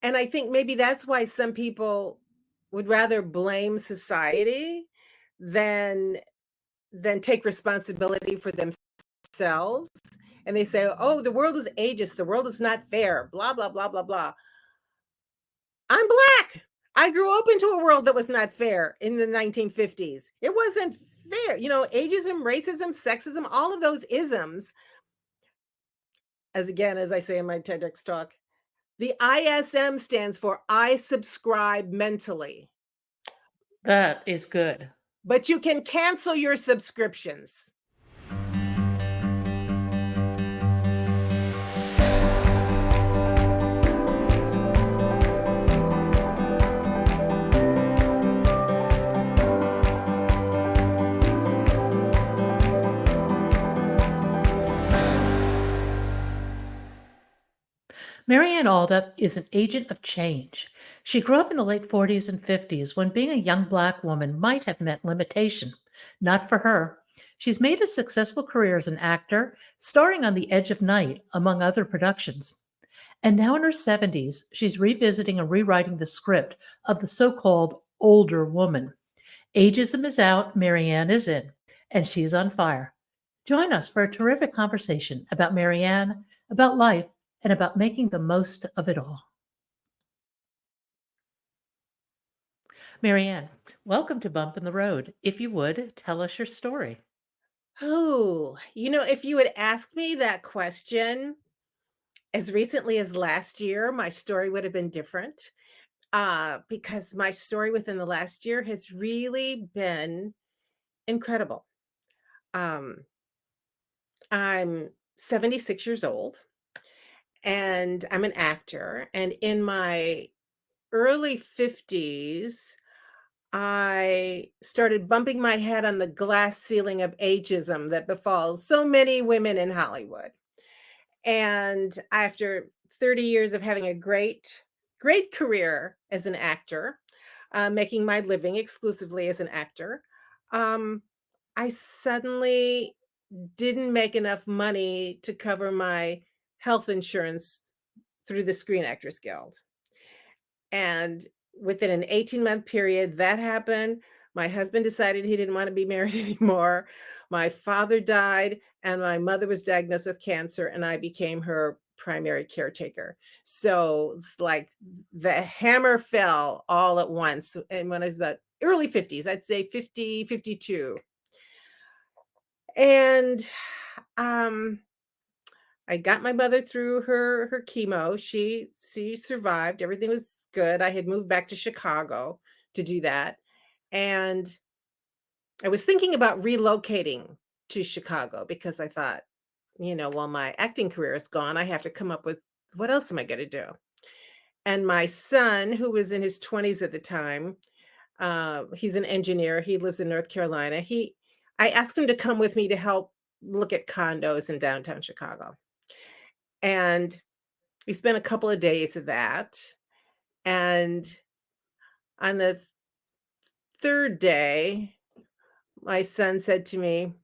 And I think maybe that's why some people would rather blame society than take responsibility for themselves. And they say, "Oh, the world is ageist. The world is not fair. Blah blah blah blah blah." I'm black. I grew up into a world that was not fair in the 1950s. It wasn't fair. Ageism, racism, sexism, all of those isms, as again, as I say in my TEDx talk, the ISM stands for I subscribe mentally, That is good. but you can cancel your subscriptions. Mariann Aalda is an agent of change. She grew up in the late 40s and 50s when being a young Black woman might have meant limitation. Not for her. She's made a successful career as an actor, starring on The Edge of Night, among other productions. And now in her 70s, she's revisiting and rewriting the script of the so called older woman. Ageism is out, Mariann is in, and she's on fire. Join us for a terrific conversation about Mariann, about life, and about making the most of it all. Mariann, welcome to Bump in the Road. If you would, tell us your story. Oh, if you had asked me that question as recently as last year, my story would have been different. Because my story within the last year has really been incredible. Um, I'm 76 years old and I'm an actor. And in my early 50s, I started bumping my head on the glass ceiling of ageism that befalls so many women in Hollywood. And after 30 years of having a great career as an actor, making my living exclusively as an actor, um, I suddenly didn't make enough money to cover my health insurance through the Screen Actors Guild. And within an 18-month period, that happened. My husband decided he didn't want to be married anymore. My father died, and my mother was diagnosed with cancer, and I became her primary caretaker. So it's like the hammer fell all at once. And when I was about early 50s, I'd say 50, 52. And um, I got my mother through her chemo. She survived. Everything was good. I had moved back to Chicago to do that. And I was thinking about relocating to Chicago because I thought, while my acting career is gone, I have to come up with what else am I going to do? And my son, who was in his 20s at the time, he's an engineer. He lives in North Carolina. I asked him to come with me to help look at condos in downtown Chicago. And we spent a couple of days of that, and on the 3rd day, my son said to me,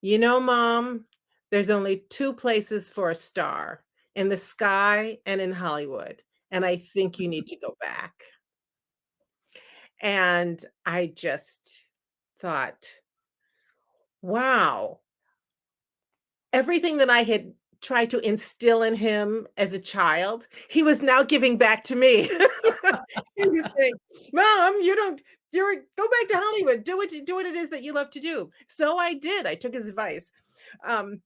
Mom, there's only 2 places for a star, in the sky and in Hollywood, and I think you need to go back." And I just thought, "Wow." Everything that I had tried to instill in him as a child, he was now giving back to me. He was saying, "Mom, you're go back to Hollywood. Do what it is that you love to do." So I did. I took his advice. Um,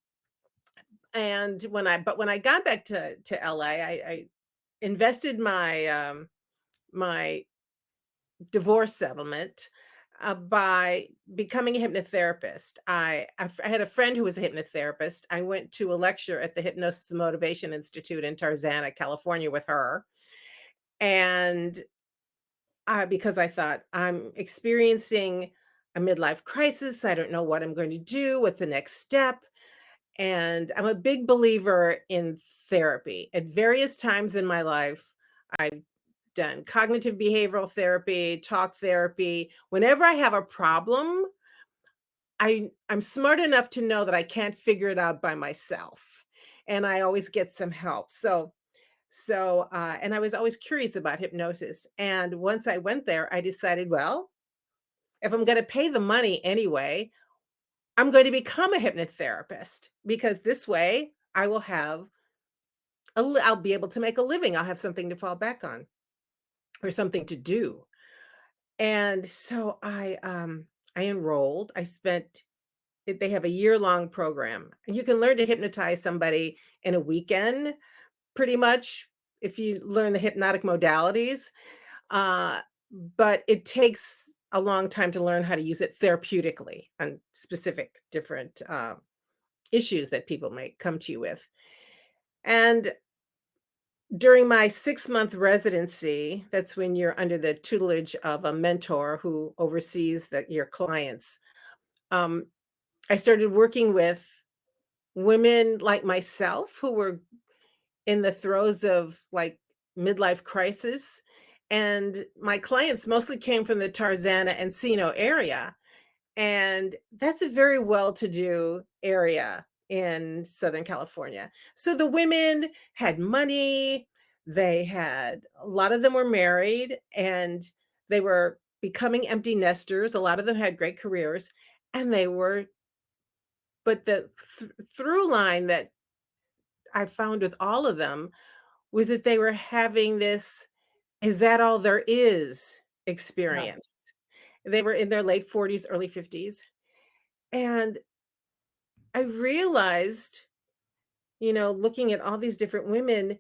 and when I got back to LA, I invested my divorce settlement by becoming a hypnotherapist. I had a friend who was a hypnotherapist. I went to a lecture at the Hypnosis and Motivation Institute in Tarzana, California with her. And because I thought, I'm experiencing a midlife crisis. I don't know what I'm going to do. What's the next step? And I'm a big believer in therapy. At various times in my life, I've done cognitive behavioral therapy, talk therapy. Whenever I have a problem, I'm smart enough to know that I can't figure it out by myself, and I always get some help. So So, and I was always curious about hypnosis. And once I went there, I decided, well, if I'm going to pay the money anyway, I'm going to become a hypnotherapist because this way I will have I'll be able to make a living. I'll have something to fall back on or something to do. And so I enrolled. I spent they have a year-long program. You can learn to hypnotize somebody in a weekend pretty much if you learn the hypnotic modalities. Uh, but it takes a long time to learn how to use it therapeutically on specific different issues that people might come to you with. And during my 6-month residency, that's when you're under the tutelage of a mentor who oversees your clients. Um, I started working with women like myself who were in the throes of like midlife crisis. And my clients mostly came from the Tarzana Encino area. And that's a very well-to-do area in Southern California. So the women had money, they had a lot of them were married, and they were becoming empty nesters. A lot of them had great careers, and they were but the through line that I found with all of them was that they were having this, "Is that all there is?" Yeah. experience. They were in their late 40s, early 50s, and I realized, looking at all these different women,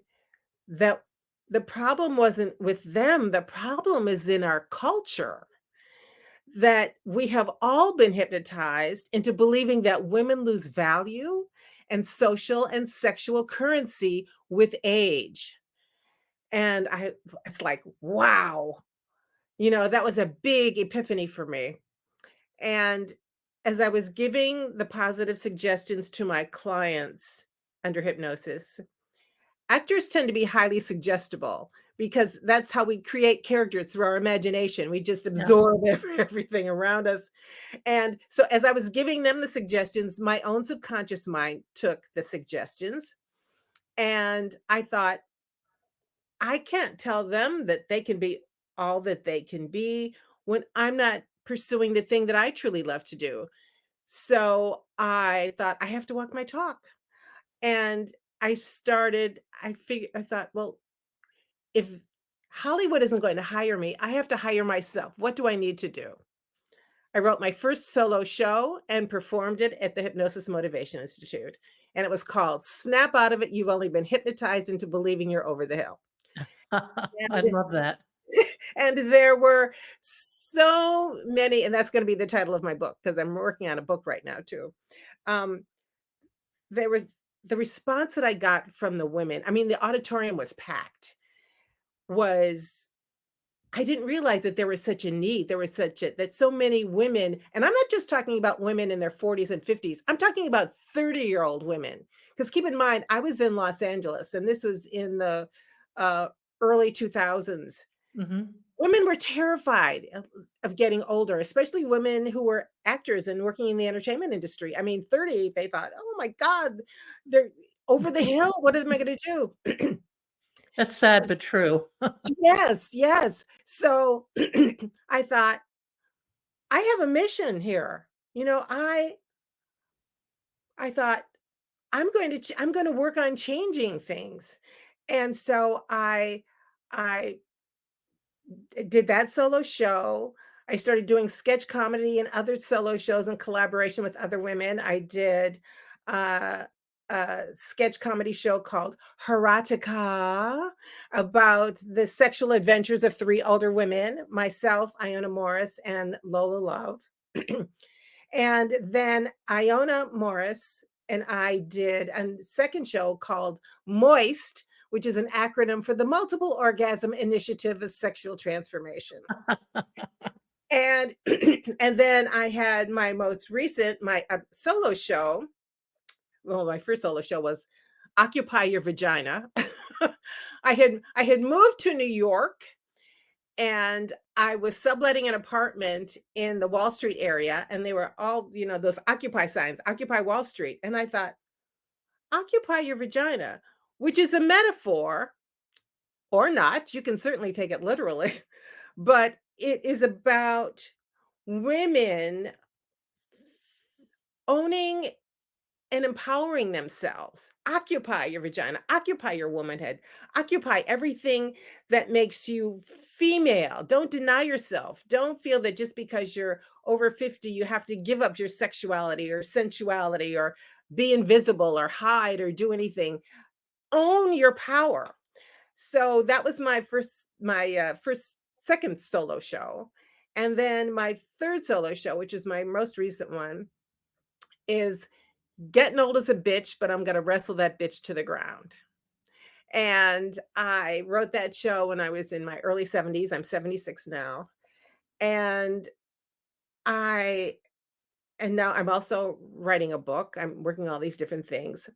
that the problem wasn't with them, the problem is in our culture, that we have all been hypnotized into believing that women lose value and social and sexual currency with age. And it's like, wow, that was a big epiphany for me. And as I was giving the positive suggestions to my clients under hypnosis, actors tend to be highly suggestible because that's how we create characters through our imagination. We just Yeah. absorb everything around us. And so as I was giving them the suggestions, my own subconscious mind took the suggestions. And I thought, I can't tell them that they can be all that they can be when I'm not pursuing the thing that I truly love to do. So I thought, I have to walk my talk. And I thought, well, if Hollywood isn't going to hire me, I have to hire myself. What do I need to do? I wrote my first solo show and performed it at the Hypnosis Motivation Institute. And it was called Snap Out of It. You've only been hypnotized into believing you're over the hill. I And, love that. and there were so many, and that's going to be the title of my book because I'm working on a book right now too. Um, there was the response that I got from the women. I mean, the auditorium was packed. Was I didn't realize that there was such a need. There was such a that so many women, and I'm not just talking about women in their 40s and 50s. I'm talking about 30-year-old women. Because keep in mind, I was in Los Angeles, and this was in the uh, early 2000s. Mhm. Women were terrified of getting older, especially women who were actors and working in the entertainment industry. I mean, 30, they thought, "Oh my God, they're over the hill. What am I going to do?" That's sad but true. Yes, yes. So I thought, I have a mission here. I thought I'm going to work on changing things. And so I did that solo show. I started doing sketch comedy and other solo shows in collaboration with other women. I did uh, a sketch comedy show called Haratica about the sexual adventures of three older women, myself, Iona Morris, and Lola Love. And then Iona Morris and I did a second show called Moist, which is an acronym for the Multiple Orgasm Initiative of Sexual Transformation. And and then I had my most recent my solo show. Well, my first solo show was Occupy Your Vagina. I had moved to New York and I was subletting an apartment in the Wall Street area, and they were all, those Occupy signs, Occupy Wall Street. And I thought, Occupy Your Vagina, which is a metaphor or not. You can certainly take it literally, but it is about women owning and empowering themselves. Occupy your vagina, occupy your womanhood, occupy everything that makes you female. Don't deny yourself. Don't feel that just because you're over 50, you have to give up your sexuality or sensuality or be invisible or hide or do anything. Own your power. So that was my second solo show. And then my third solo show, which is my most recent one, is getting old as a bitch, but I'm gonna wrestle that bitch to the ground. And I wrote that show when I was in my early 70s. I'm 76 now. And I and now I'm also writing a book. I'm working on all these different things.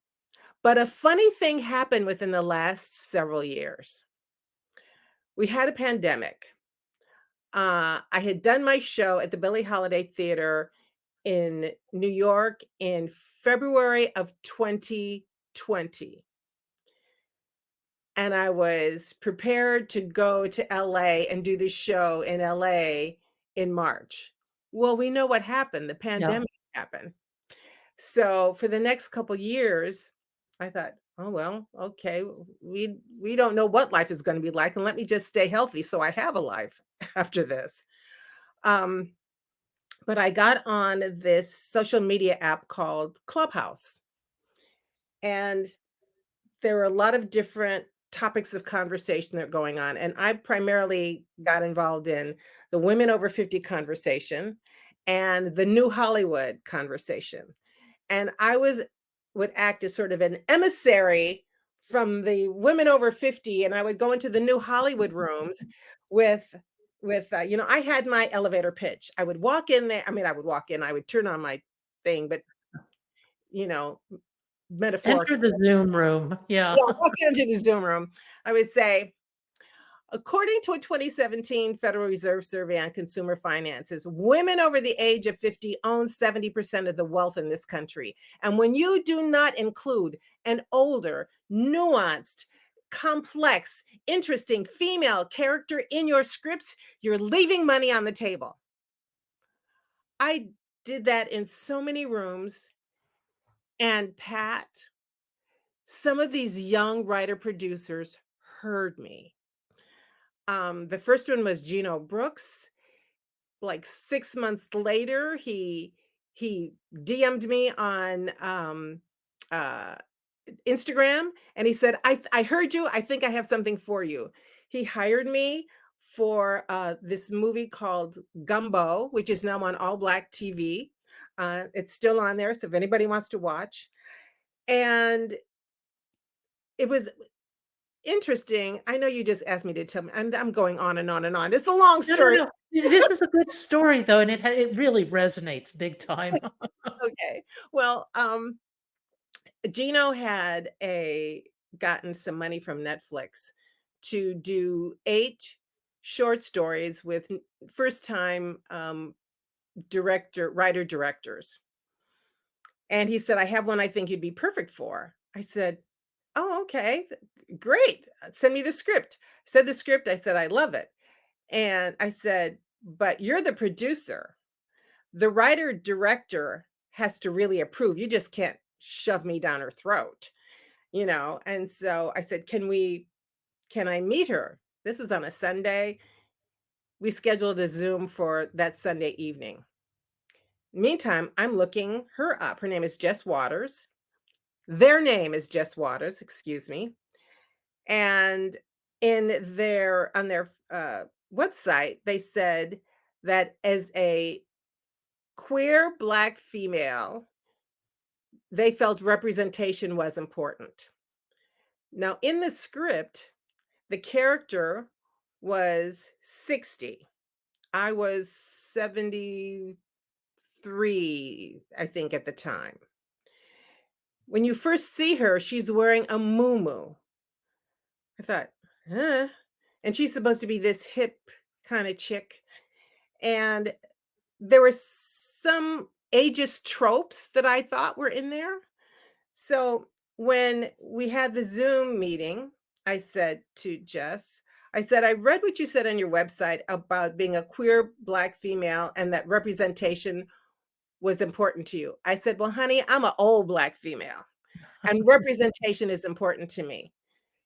But a funny thing happened within the last several years. We had a pandemic. I had done my show at the Billie Holiday Theater in New York in February of 2020. And I was prepared to go to LA and do the show in LA in March. Well, we know what happened. The Yeah. pandemic happened. So for the next couple years, I thought, "Oh, well, okay. We don't know what life is gonna be like, and let me just stay healthy so I have a life after this." Um, but I got on this social media app called Clubhouse, and there were a lot of different topics of conversation that are going on, and I primarily got involved in the women over 50 conversation and the new Hollywood conversation. And I would act as sort of an emissary from the women over 50, and I would go into the new Hollywood rooms with I had my elevator pitch. I would walk in there. I mean, I would walk in, I would turn on my thing, but you know, Enter metaphorically. the Zoom room. Yeah. Yeah, walk into the Zoom room. I would say, according to a 2017 Federal Reserve survey on consumer finances, women over the age of 50 own 70% of the wealth in this country. And when you do not include an older, nuanced, complex, interesting female character in your scripts, you're leaving money on the table. I did that in so many rooms. And Pat, some of these young writer producers heard me. The first one was Gino Brooks. Like 6 months later, he DM'd me on, uh, Instagram, and he said, "I heard you. I think I have something for you." He hired me for, this movie called Gumbo, which is now on all black TV. It's still on there, so if anybody wants to watch. And it was interesting. I know you just asked me to tell me, and I'm going on and on and on. It's a long No, no, story. no. This is a good story though, and it really resonates big time. Okay. Well, Gino had a gotten some money from Netflix to do 8 short stories with first time writer directors. And he said, "I have one I think you'd be perfect for." I said, "Oh, okay. Great. Send me the script." Said the script. I said, "I love it." And I said, "But you're the producer. The writer director has to really approve. You just can't shove me down her throat." And so I said, can I meet her? This was on a Sunday. We scheduled a Zoom for that Sunday evening. Meantime, I'm looking her up. Her name is Jess Waters. Their name is Jess Waters, excuse me. And on their website, they said that as a queer black female, they felt representation was important. Now, in the script, the character was 60. I was 73, I think, at the time. When you first see her, she's wearing a muumuu. I thought, huh? And she's supposed to be this hip kind of chick. And there were some ageist tropes that I thought were in there. So when we had the Zoom meeting, I said to Jess, I said, "I read what you said on your website about being a queer Black female and that representation was important to you." I said, "Well, honey, I'm an old Black female and representation is important to me.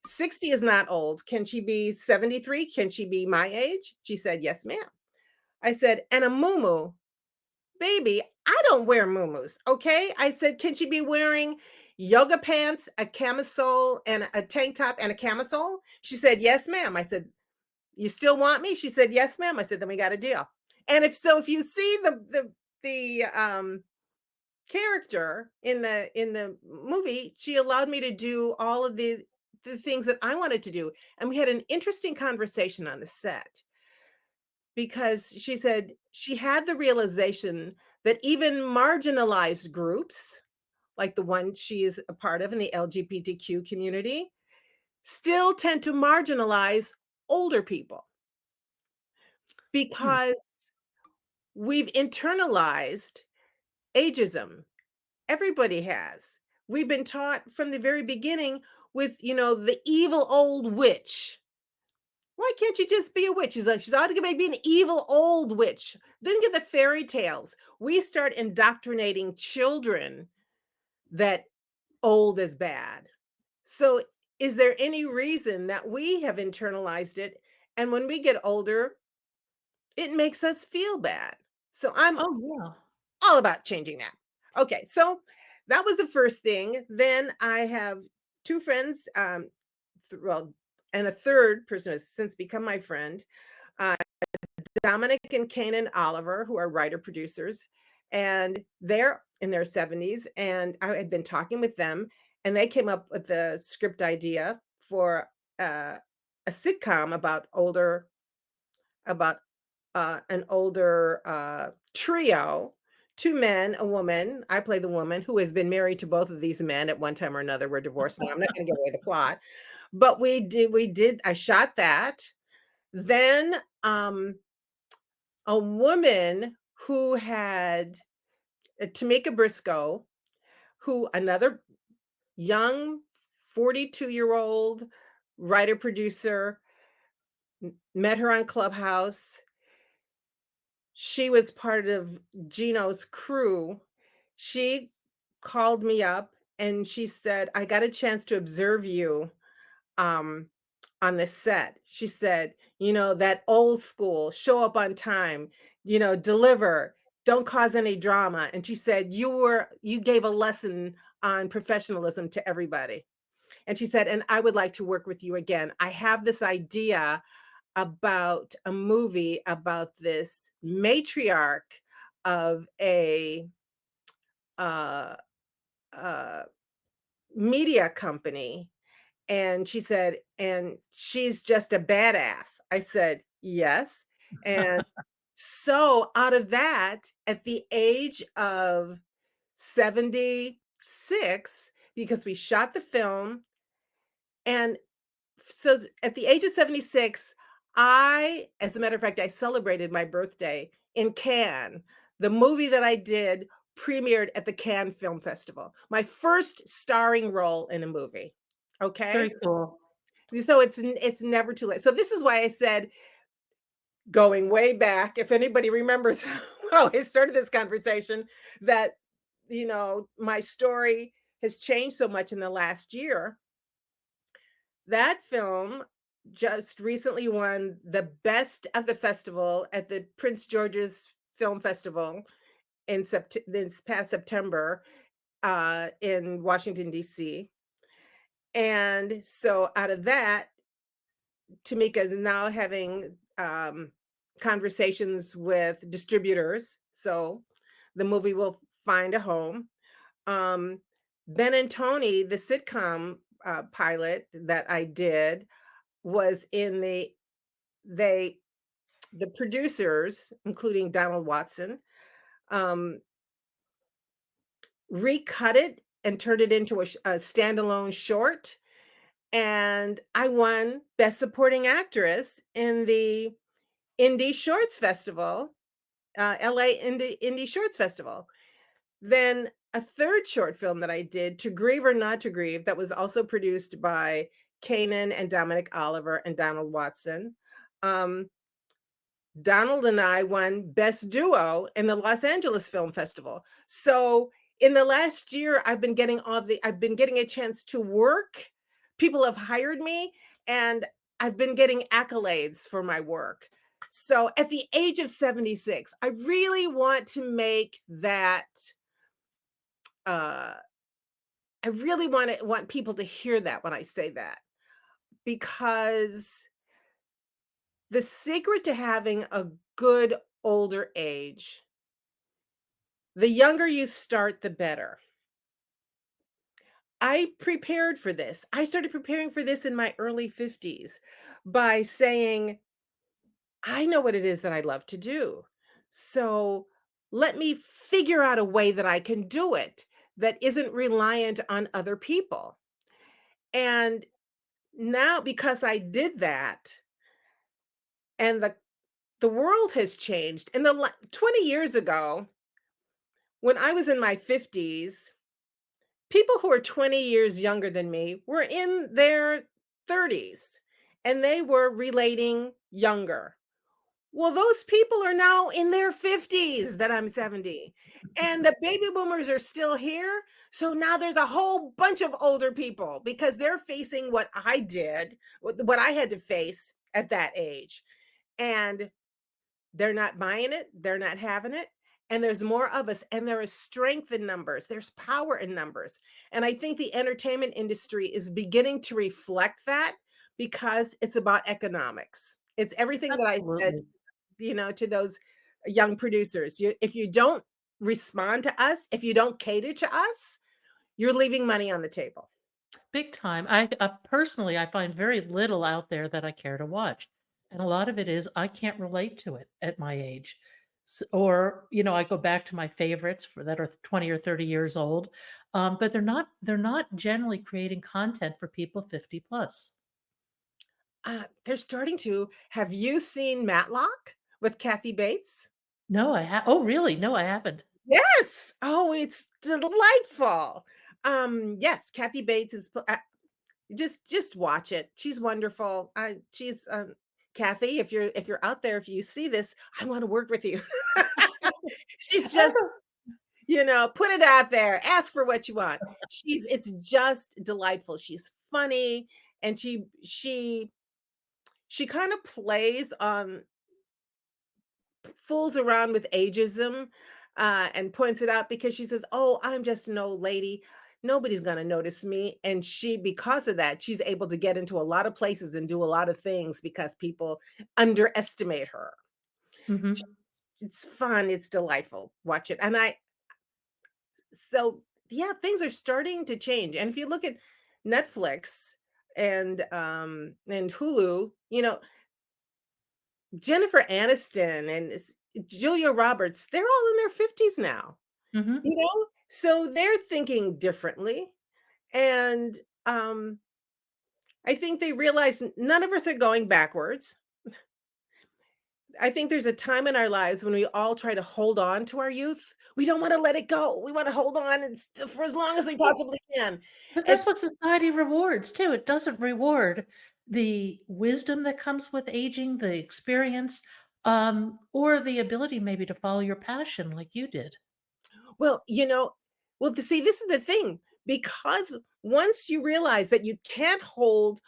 60 is not old. Can she be 73? Can she be my age?" She said, "Yes, ma'am." I said, "And a muumuu, baby, I don't wear muumuus, okay?" I said, "Can she be wearing yoga pants, a camisole, and a tank top and a camisole?" She said, "Yes, ma'am." I said, "You still want me?" She said, "Yes, ma'am." I said, "Then we got a deal." And if you see the character in the movie, she allowed me to do all of the things that I wanted to do. And we had an interesting conversation on the set because she said she had the realization that even marginalized groups, like the one she is a part of in the LGBTQ community, still tend to marginalize older people Hmm. because we've internalized ageism. Everybody has. We've been taught from the very beginning with, the evil old witch. Why can't you just be a witch? She's ought to be an evil old witch. Then get the fairy tales. We start indoctrinating children that old is bad. So, is there any reason that we have internalized it? And when we get older, it makes us feel bad. So, I'm Oh, yeah. all about changing that. Okay, so that was the first thing. Then I have two friends, well, and a third person has since become my friend, uh, Dominic and Kanan Oliver, who are writer producers, and they're in their 70s. And I had been talking with them, and they came up with the script idea for uh, a sitcom about an older trio, two men, a woman. I play the woman who has been married to both of these men at one time or another. We're divorced now. I'm not going to give away the plot, but we did. I shot that. Then a woman who had Tamika Briscoe, who another young 42-year-old writer producer, met her on Clubhouse. She was part of Gino's crew. She called me up and she said, "I got a chance to observe you um, on the set." She said, "That old school, show up on time, deliver, don't cause any drama." And she said, "You gave a lesson on professionalism to everybody." And she said, "And I would like to work with you again. I have this idea about a movie about this matriarch of a uh, uh, media company." And she said, "And she's just a badass." I said, "Yes." And so out of that, at the age of 76, because we shot the film, and so at the age of 76, as a matter of fact, I celebrated my birthday in Cannes. The movie that I did premiered at the Cannes Film Festival. My first starring role in a movie. Okay? Very cool. So it's never too late. So this is why I said, going way back, if anybody remembers how I started this conversation, that my story has changed so much in the last year. That film just recently won the best of the festival at the Prince George's Film Festival this past September in Washington, D.C. And so out of that, Tamika is now having conversations with distributors. So the movie will find a home. Um, Ben and Tony, the sitcom pilot that I did, was in they the producers, including Donald Watson, um, recut it and turned it into a standalone short. And I won Best Supporting Actress in the Indie Shorts Festival, LA Indie Shorts Festival. Then a third short film that I did, To Grieve or Not to Grieve, that was also produced by Kanan and Dominic Oliver and Donald Watson. Um, Donald and I won Best Duo in the Los Angeles Film Festival. So in the last year, I've been getting a chance to work. People have hired me, and I've been getting accolades for my work. So at the age of 76, I really want to make that uh I really want people to hear that when I say that, because the secret to having a good older age, the younger you start, the better. I prepared for this. I started preparing for this in my early 50s by saying, I know what it is that I love to do. So let me figure out a way that I can do it that isn't reliant on other people. And now, because I did that, and the world has changed. 20 years ago, when I was in my 50s, people who are 20 years younger than me were in their 30s, and they were relating younger. Well, those people are now in their 50s that I'm 70. And the baby boomers are still here. So now there's a whole bunch of older people because they're facing what I did, what I had to face at that age. And they're not buying it, they're not having it, and there's more of us, and there is strength in numbers, there's power in numbers, and I think the entertainment industry is beginning to reflect that because it's about economics. It's everything that I said, Absolutely. to those young producers. If you don't respond to us, if you don't cater to us, you're leaving money on the table. Big time. Personally, I find very little out there that I care to watch, and a lot of it is I can't relate to it at my age. Or, I go back to my favorites for that are 20 or 30 years old, but they're not generally creating content for people 50 plus. They're starting to. Have you seen Matlock with Kathy Bates? No, oh, really? No, I haven't. Yes! Oh, it's delightful. Yes, Kathy Bates is just watch it. She's wonderful. She's, Kathy, if you're out there, if you see this, I wanna work with you. She's I just, don't put it out there, ask for what you want. It's just delightful. She's funny, and she kinda plays on fools around with ageism, and points it out because she says, "Oh, I'm just an old lady. Nobody's gonna notice me." And because of that, she's able to get into a lot of places and do a lot of things because people underestimate her. Sh Mhm, It's fun, it's delightful. Watch it. So, yeah, things are starting to change. And if you look at Netflix and Hulu, Jennifer Aniston and Julia Roberts, they're all in their 50s now. mhm. So they're thinking differently, and, I think they realize none of us are going backwards. I think there's a time in our lives when we all try to hold on to our youth. We don't wanna let it go. We wanna hold on for as long as we Well, possibly can. 'cause that's It's what society rewards too. It doesn't reward the wisdom that comes with aging, the experience, or the ability maybe to follow your passion like you did. well, to see, this is the thing, because once you realize that you can't hold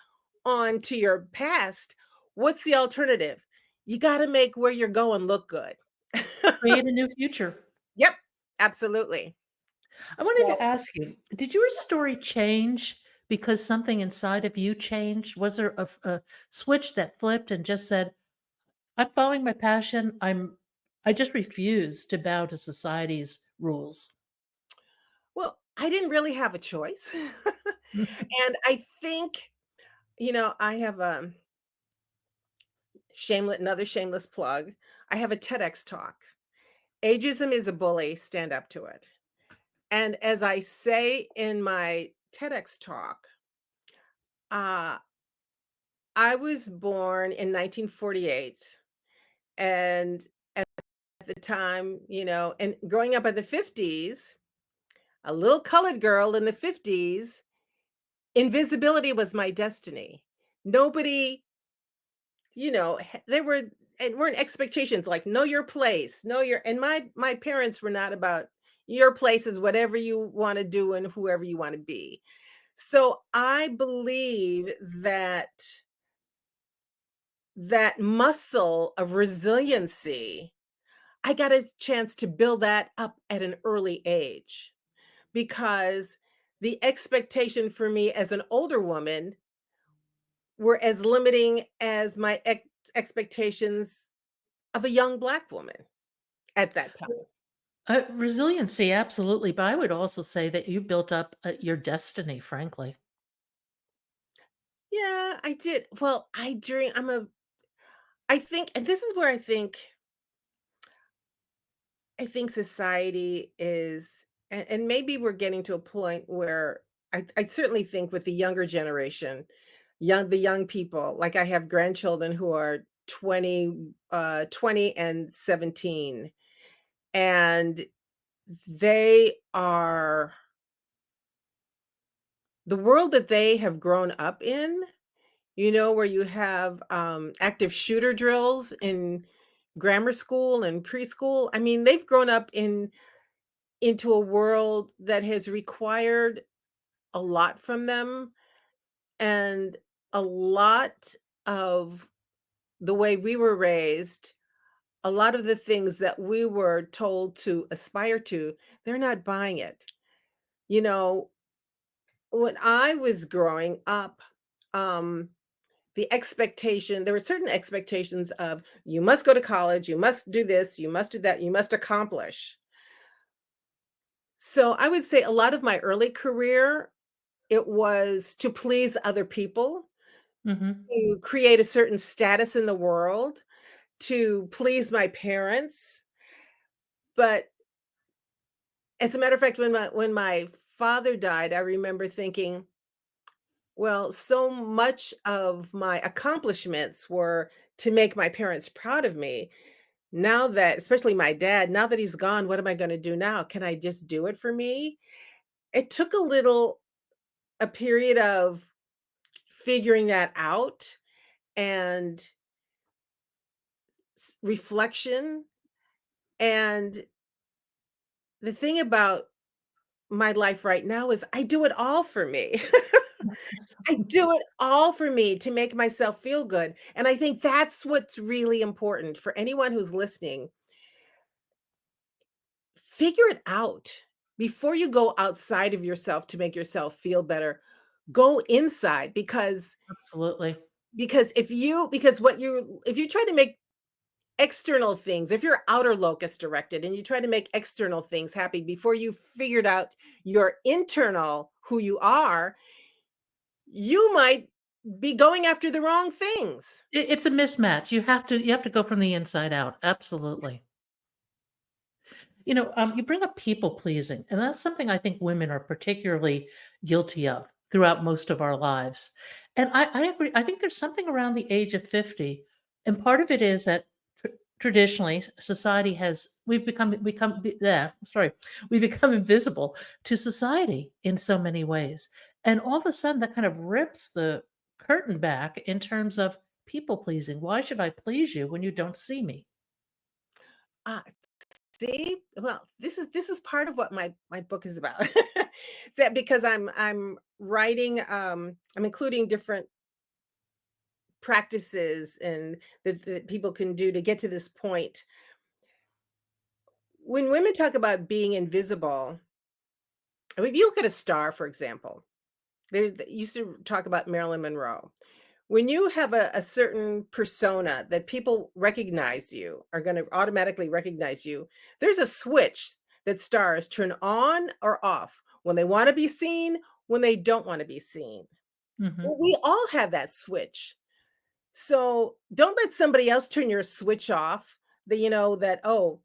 on to your past, what's the alternative? You gotta make where you're going look good. Create a new future. Yep, absolutely. I wanted So, to ask you, did your story change because something inside of you changed? Was there a switch that flipped and just said, "I'm following my passion. I just refuse to bow to society's rules." well, I didn't really have a choice. And I think, I have a another shameless plug. I have a TEDx talk. Ageism is a bully, stand up to it. And as I say in my TEDx talk, uh, I was born in 1948. And at the time, and growing up in the 50s, a little colored girl in the 50s, Invisibility was my destiny. Nobody, there were and weren't expectations like know your place, know your and my parents were not about your place is whatever you want to do and whoever you want to be. So I believe that that muscle of resiliency, I got a chance to build that up at an early age because the expectation for me as an older woman were as limiting as my expectations of a young Black woman at that time. Resiliency, absolutely, but I would also say that you built up, your destiny, frankly. Yeah, I did. Well, I think, and this is where I think society is, and maybe we're getting to a point where I certainly think with the younger generation, the young people, like I have grandchildren who are 20 and 17, and they are the world that they have grown up in, where you have active shooter drills in grammar school and preschool. I mean, they've grown up into a world that has required a lot from them, and a lot of the way we were raised, a lot of the things that we were told to aspire to, they're not buying it. You know, when I was growing up, um, there were certain expectations of you must go to college, you must do this, you must do that, you must accomplish. So I would say a lot of my early career, it was to please other people, Mhm. to create a certain status in the world, to please my parents. But as a matter of fact, when my father died, I remember thinking, well, so much of my accomplishments were to make my parents proud of me. Now that, especially my dad, now that he's gone, what am I going to do now? Can I just do it for me? It took a period of figuring that out and reflection. And the thing about my life right now is I do it all for me. I do it all for me to make myself feel good. And I think that's what's really important for anyone who's listening. Figure it out before you go outside of yourself to make yourself feel better. Go inside Absolutely. if you try to make external things, if you're outer locus directed and you try to make external things happy before you figured out your internal who you are, you might be going after the wrong things. It's a mismatch. You have to go from the inside out. Absolutely. You bring up people pleasing, and that's something I think women are particularly guilty of throughout most of our lives. And I agree. I think there's something around the age of 50, and part of it is that traditionally society has we've become yeah, sorry, we become invisible to society in so many ways, and all of a sudden that kind of rips the curtain back in terms of people pleasing. Why should I please you when you don't see me? Ah, see? Well, this is part of what my book is about. That because I'm writing, I'm including different practices and that people can do to get to this point. When women talk about being invisible, I mean, if you look at a star, for example, they used to talk about Marilyn Monroe. When you have a certain persona that people recognize you, are going to automatically recognize you, there's a switch that stars turn on or off when they want to be seen, when they don't want to be seen. Hmm. Well, we all have that switch. So don't let somebody else turn your switch off. That, oh,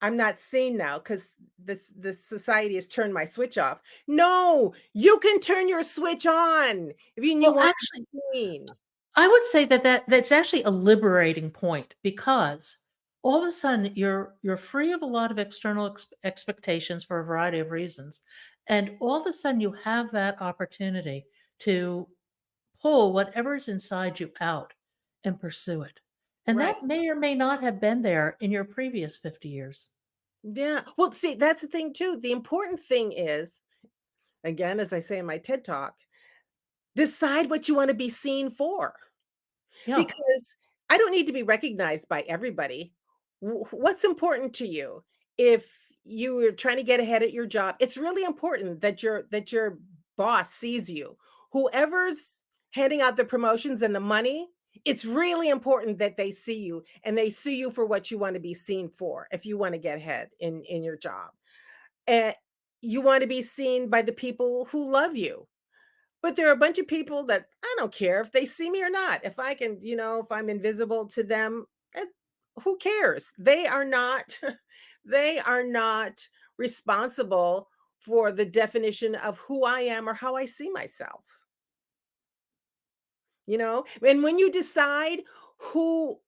I'm not seen now because this society has turned my switch off. No, you can turn your switch on if you Well, want to actually, be seen. I would say that's actually a liberating point because all of a sudden you're free of a lot of external expectations for a variety of reasons, and all of a sudden you have that opportunity to pull whatever's inside you out and pursue it. And Right. that may or may not have been there in your previous 50 years. Yeah. Well, see, that's the thing too. The important thing is, again, as I say in my TED Talk, decide what you wanna be seen for. Yeah. Because I don't need to be recognized by everybody. What's important to you? If you are trying to get ahead at your job, it's really important that your boss sees you. Whoever's handing out the promotions and the money, it's really important that they see you and they see you for what you want to be seen for if you want to get ahead in your job. And you want to be seen by the people who love you, but there are a bunch of people that I don't care if they see me or not. If I can, if I'm invisible to them, eh, who cares? They are not they are not responsible for the definition of who I am or how I see myself. And when you decide who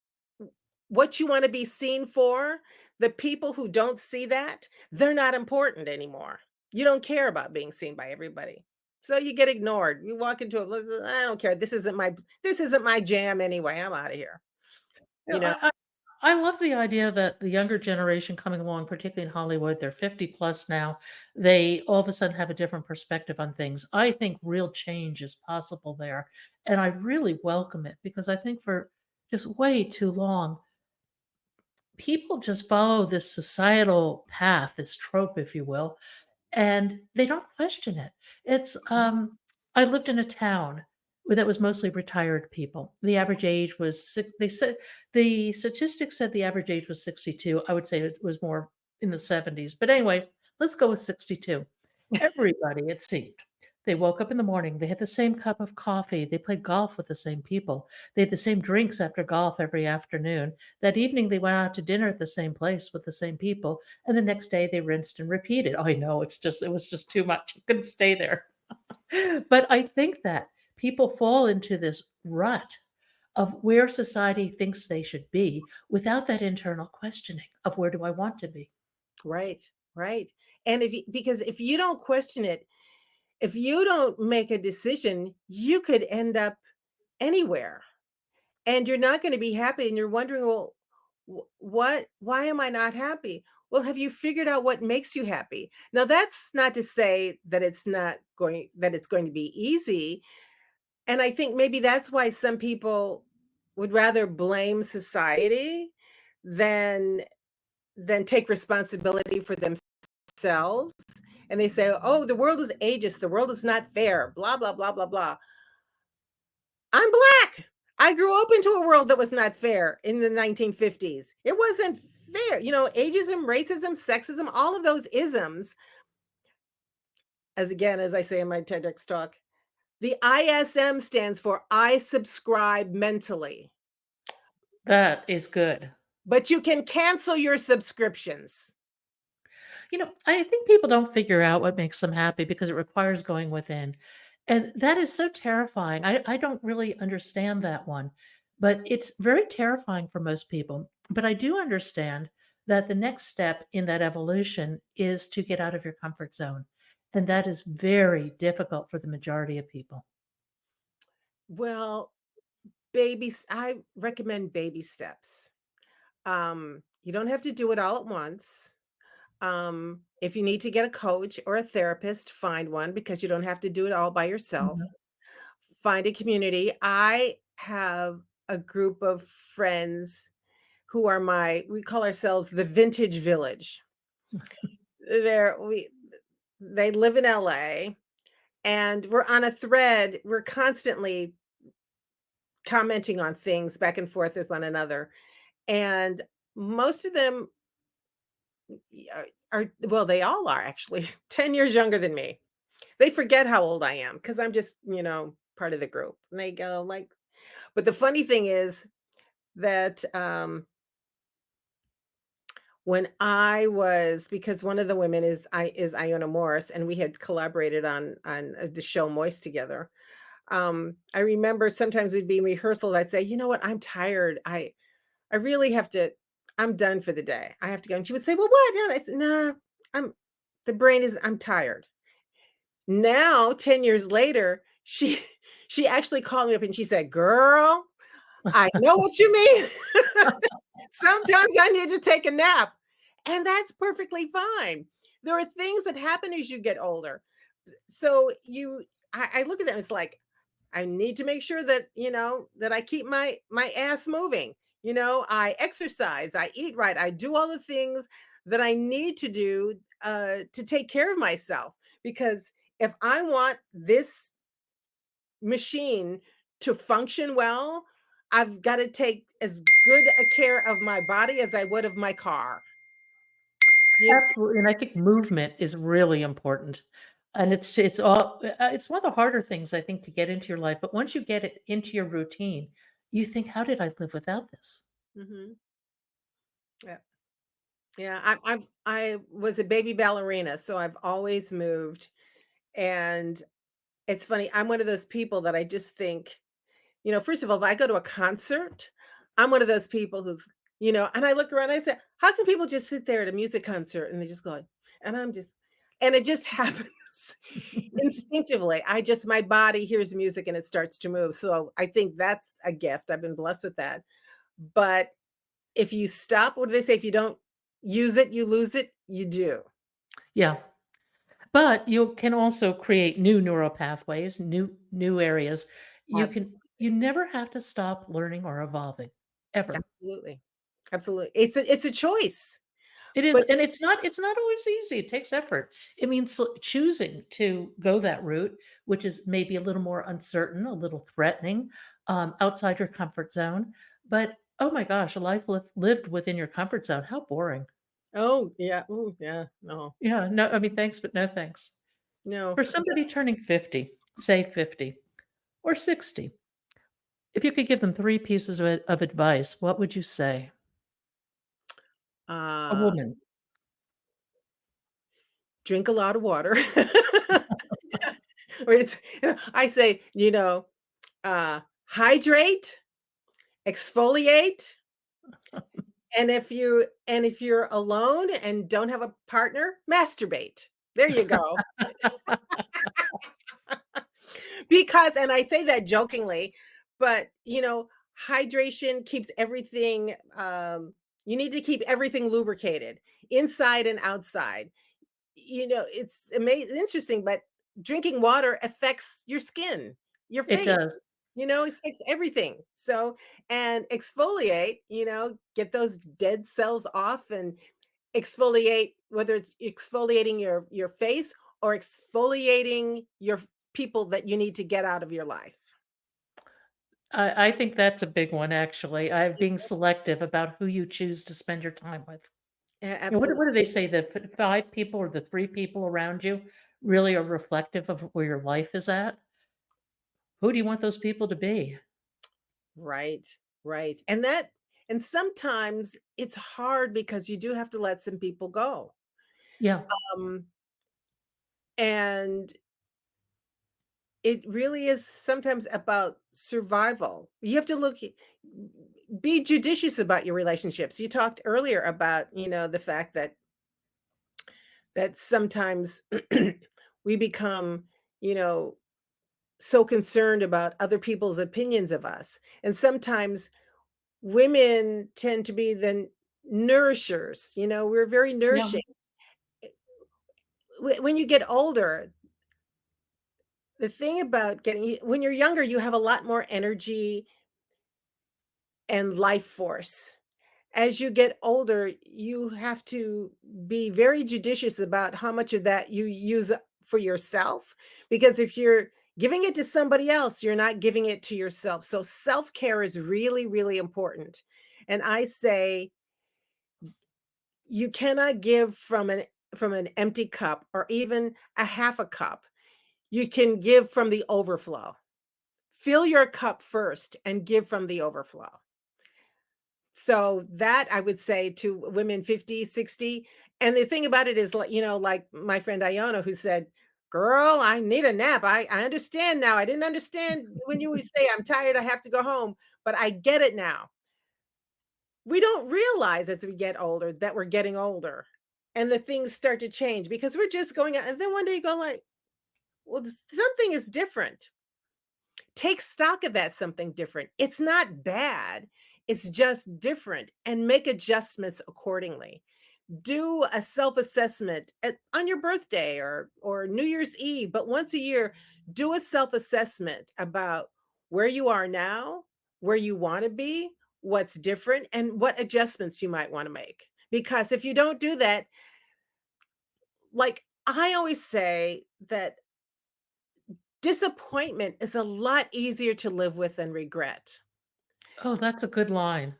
what you want to be seen for, the people who don't see that, they're not important anymore. You don't care about being seen by everybody. So you get ignored. You walk into a "Listen, I don't care. This isn't my jam anyway. I'm out of here." You You know, know? I love the idea that the younger generation coming along, particularly in Hollywood, they're 50 plus now. They all of a sudden have a different perspective on things. I think real change is possible there. And I really welcome it because I think for just way too long, people just follow this societal path, this trope, if you will, and they don't question it. It's I lived in a town where that was mostly retired people. The average age was they said the statistics said the average age was 62. I would say it was more in the 70s. But anyway, let's go with 62. Everybody, it seemed. They woke up in the morning, they had the same cup of coffee, they played golf with the same people, they had the same drinks after golf every afternoon. That evening, they went out to dinner at the same place with the same people, and the next day they rinsed and repeated. I know it was just too much. I couldn't stay there. But I think that people fall into this rut of where society thinks they should be without that internal questioning of where do I want to be? Right. Right. And because if you don't question it, if you don't make a decision, you could end up anywhere. And you're not gonna be happy, and you're wondering, "Well, why am I not happy?" Well, have you figured out what makes you happy? Now, that's not to say that it's going to be easy, and I think maybe that's why some people would rather blame society than take responsibility for themselves, and they say, "Oh, the world is ageist, the world is not fair, blah, blah, blah, blah, blah." I'm black. I grew up into a world that was not fair in the 1950s. It wasn't fair. Ageism, racism, sexism, all of those isms, as I say in my TEDx talk, the ISM stands for I subscribe mentally, That is good. but you can cancel your subscriptions. I think people don't figure out what makes them happy because it requires going within. And that is so terrifying. I don't really understand that one, but it's very terrifying for most people. But I do understand that the next step in that evolution is to get out of your comfort zone. And that is very difficult for the majority of people. Well, I recommend baby steps. You don't have to do it all at once. If you need to get a coach or a therapist, find one because you don't have to do it all by yourself. Mhm. Find a community. I have a group of friends who are we call ourselves the vintage village. They're we they live in LA and we're on a thread. We're constantly commenting on things back and forth with one another. And most of them well, they all are actually 10 years younger than me. They forget how old I am because I'm just, part of the group. And they go like, but the funny thing is that when I was because one of the women is Iona Morris, and we had collaborated on the show Moist together. I remember sometimes we'd be in rehearsals. I'd say, you know what, I'm tired. I really have to. I'm done for the day. I have to go. And she would say, well, what? And I said, nah, I'm. The brain is. I'm tired. Now, 10 years later, she she actually called me up and she said, "Girl, I know what you mean. Sometimes I need to take a nap." And that's perfectly fine. There are things that happen as you get older. So I look at them, it's like, I need to make sure that, that I keep my ass moving. I exercise, I eat right, I do all the things that I need to do to take care of myself. Because if I want this machine to function well, I've got to take as good a care of my body as I would of my car. You, Absolutely, and I think movement is really important, and it's one of the harder things I think to get into your life, but once you get it into your routine, you think, "How did I live without this?" Mhm. Yeah, yeah. I was a baby ballerina, so I've always moved, and it's funny. I'm one of those people that I just think, first of all, if I go to a concert, I'm one of those people and I look around, I say, how can people just sit there at a music concert and they just go, and and it just happens instinctively. My body hears music and it starts to move. So I think that's a gift. I've been blessed with that. But if you stop, what do they say? If you don't use it, you lose it. You do. Yeah, but you can also create new neural pathways, new areas. You never have to stop learning or evolving, ever. Absolutely. Absolutely. It's a choice. It is, But and it's not always easy, it takes effort. It means choosing to go that route, which is maybe a little more uncertain, a little threatening, outside your comfort zone, but, oh my gosh, a life lived within your comfort zone, how boring. oh yeah. Oh yeah. No. Yeah, no, I mean, thanks, but no thanks. No. For somebody turning 50, say 50 or 60, if you could give them 3 pieces of advice, what would you say? A Uh woman. Drink a lot of water. Or I say, hydrate, exfoliate, and if you're alone and don't have a partner, masturbate. There you go. Because and I say that jokingly, but, hydration keeps everything, you need to keep everything lubricated, inside and outside. It's amazing, interesting, but drinking water affects your skin, your It face, does. it affects everything. So, and exfoliate, get those dead cells off and exfoliate, whether it's exfoliating your face or exfoliating your people that you need to get out of your life. I think that's a big one, actually. Being selective about who you choose to spend your time with. And what Absolutely. do they say? The 5 people or the 3 people around you really are reflective of where your life is at? Who do you want those people to be? Right. Right. And sometimes it's hard because you do have to let some people go. Yeah, Um, and it really is sometimes about survival. You have to be judicious about your relationships. You talked earlier about, the fact that sometimes we become, you know, so concerned about other people's opinions of us. And sometimes women tend to be the nourishers, we're very yeah, nourishing. When you get older, the thing about when you're younger, you have a lot more energy and life force. As you get older, you have to be very judicious about how much of that you use for yourself, because if you're giving it to somebody else, you're not giving it to yourself. So self-care is really, really important. And I say you cannot give from an empty cup or even a half a cup. You can give from the overflow. Fill your cup first and give from the overflow. So that I would say to women 50, 60. And the thing about it is, like my friend Iona who said, "Girl, I need a nap. I understand now. I didn't understand when you would say, I'm tired, I have to go home, but I get it now." We don't realize as we get older that we're getting older and the things start to change because we're just going out. And then one day you go like, well, something is different. Take stock of that something different. It's not bad, it's just different, and make adjustments accordingly. Do a self-assessment on your birthday or New Year's Eve, but once a year, do a self-assessment about where you are now, where you wanna be, what's different, and what adjustments you might wanna make. Because if you don't do that, like, I always say that disappointment is a lot easier to live with than regret. Oh, that's a good line.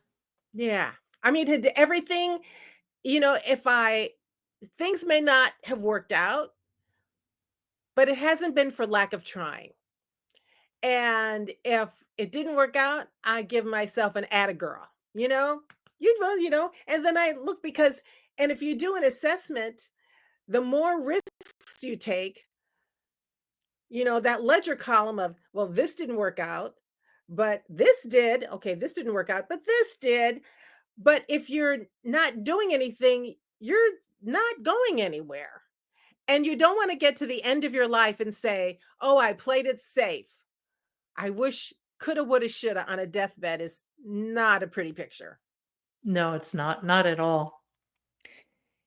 Yeah. I mean, had everything, if I things may not have worked out, but it hasn't been for lack of trying. And if it didn't work out, I give myself an "atta girl," you know? And then I look because and if you do an assessment, the more risks you take, that ledger column of, well, this didn't work out, but this did. Okay, this didn't work out, but this did. But if you're not doing anything, you're not going anywhere. And you don't want to get to the end of your life and say, oh, I played it safe. I wish coulda, woulda, shoulda on a deathbed is not a pretty picture. No, it's not. Not at all.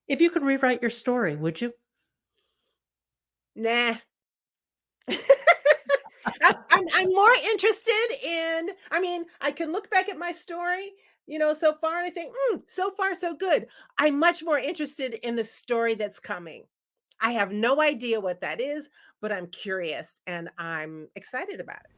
If you could rewrite your story, would you? Nah. I'm more interested in, I mean, I can look back at my story, so far, and I think, so far, so good. I'm much more interested in the story that's coming. I have no idea what that is, but I'm curious and I'm excited about it.